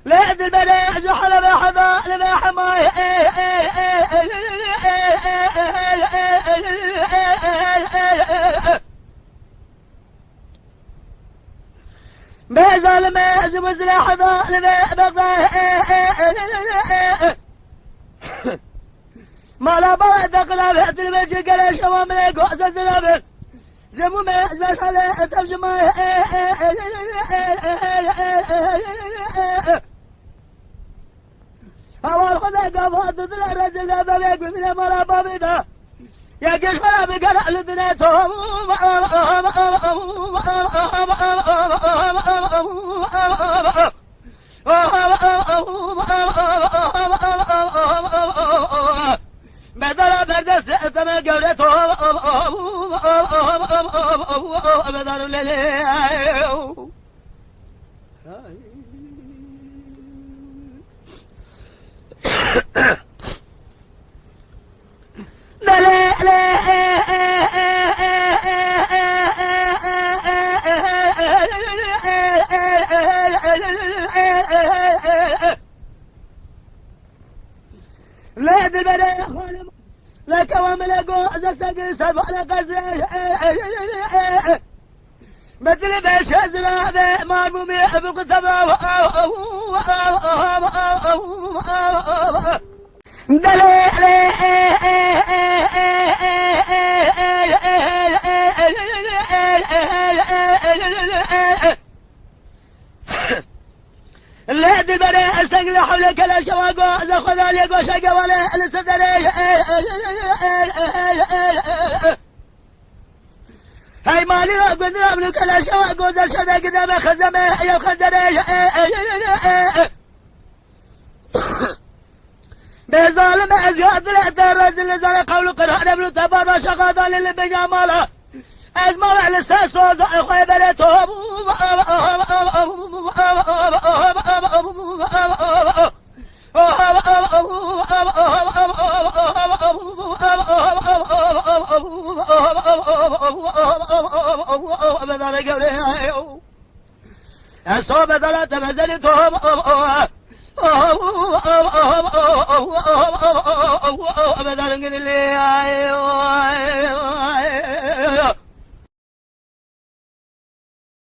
لا البناء زحل بحضاء لما حماي ما زال ما زمز لحظاء لما بضاء ما لا بعد قلاب تلبج قلاش ومن قوس الزلابل زمو ما زحل ترجمه أول خذ قفات تطلع رجل هذا بيقول من مرا بابدا يا جشمنا بقرأ لدنيتهم بدل بردس تما قولتهم بدل لليه لا لا لا دبر لك وملكو زكتك سبع لقزل مثل بشهد لا ما المميع بالقتبة لا دبر استقل حولك لا شواقو زخذ عليك وشاق ولا لسدري هاي مالي قد نابلك لا شواقو ذا شدا قدام خزمه يا خزري بظالم أزياد الأدرز اللي زال قول قرآن ابن تبارا شغادا للبنيا مالا أزمع على الساس وضع خيبرتهم بدل قولي أصوب بدل تمزلتهم بدل قولي